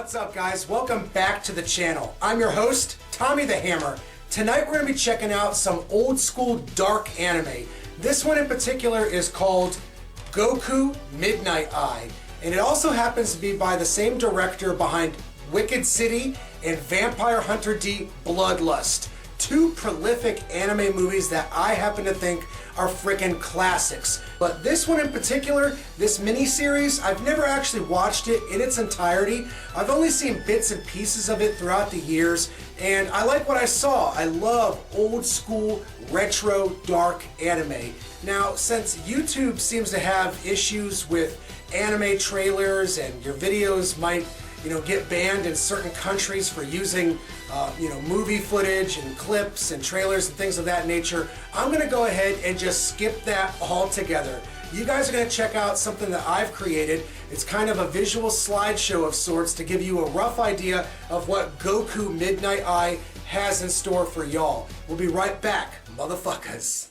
What's up, guys? Welcome back to the channel. I'm your host, Tommy the Hammer. Tonight we're going to be checking out some old school dark anime. This one in particular is called Goku Midnight Eye, and it also happens to be by the same director behind Wicked City and Vampire Hunter D Bloodlust. Two prolific anime movies that I happen to think are freaking classics. But this one in particular, this mini-series, I've never actually watched it in its entirety. I've only seen bits and pieces of it throughout the years, and I like what I saw. I love old school, retro, dark anime. Now, since YouTube seems to have issues with anime trailers and your videos might get banned in certain countries for using, movie footage and clips and trailers and things of that nature, I'm going to go ahead and just skip that altogether. You guys are going to check out something that I've created. It's kind of a visual slideshow of sorts to give you a rough idea of what Goku Midnight Eye has in store for y'all. We'll be right back, motherfuckers.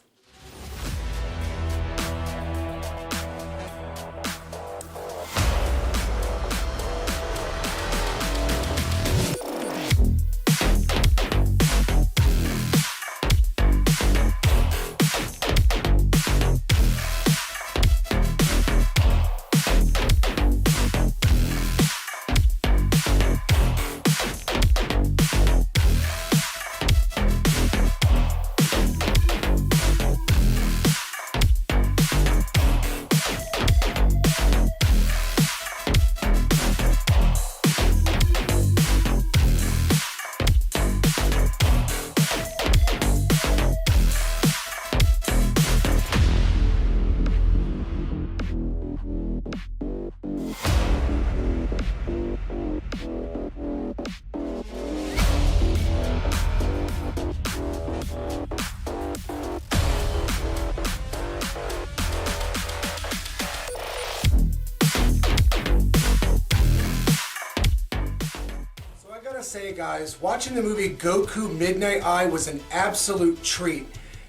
Say, guys, watching the movie Goku Midnight Eye was an absolute treat.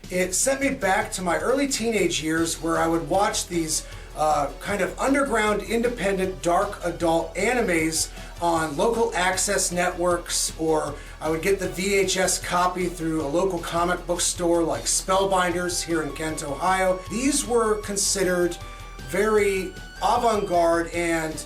It sent me back to my early teenage years where I would watch these kind of underground, independent, dark adult animes on local access networks, or I would get the VHS copy through a local comic book store like Spellbinders here in Kent, Ohio. These were considered very avant-garde and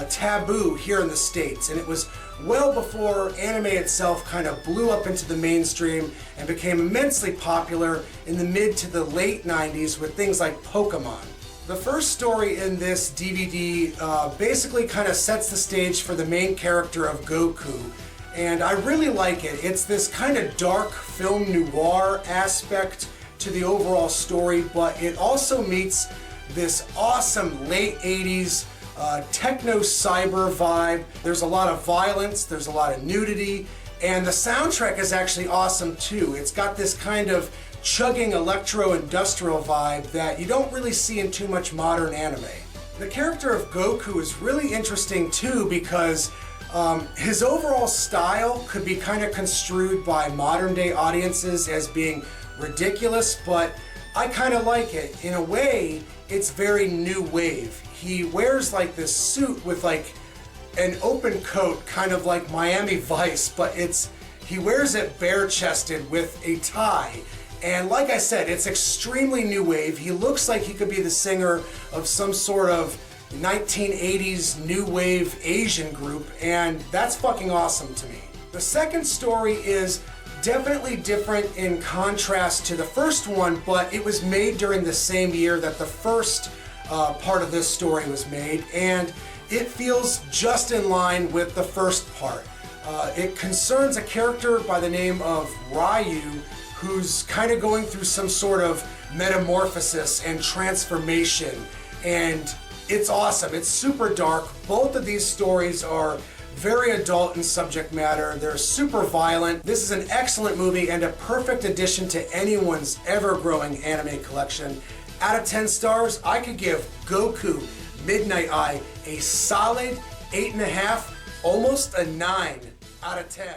taboo here in the States, and it was well before anime itself kind of blew up into the mainstream and became immensely popular in the mid to the late 90s with things like Pokemon. The first story in this DVD basically kind of sets the stage for the main character of Goku, and I really like it. It's this kind of dark film noir aspect to the overall story, but it also meets this awesome late 80s techno cyber vibe. There's a lot of violence, there's a lot of nudity, and the soundtrack is actually awesome too. It's got this kind of chugging electro-industrial vibe that you don't really see in too much modern anime. The character of Goku is really interesting too because his overall style could be kind of construed by modern day audiences as being ridiculous, but I kind of like it. In a way, it's very new wave. He wears like this suit with like an open coat, kind of like Miami Vice, but he wears it bare-chested with a tie. And like I said, it's extremely new wave. He looks like he could be the singer of some sort of 1980s new wave Asian group, and that's fucking awesome to me. The second story is definitely different in contrast to the first one, but it was made during the same year that the first part of this story was made, and it feels just in line with the first part. It concerns a character by the name of Ryu, who's kind of going through some sort of metamorphosis and transformation, and it's awesome. It's super dark. Both of these stories are very adult in subject matter. They're super violent. This is an excellent movie and a perfect addition to anyone's ever-growing anime collection. Out of 10 stars, I could give Goku Midnight Eye a solid 8.5, almost a 9 out of 10.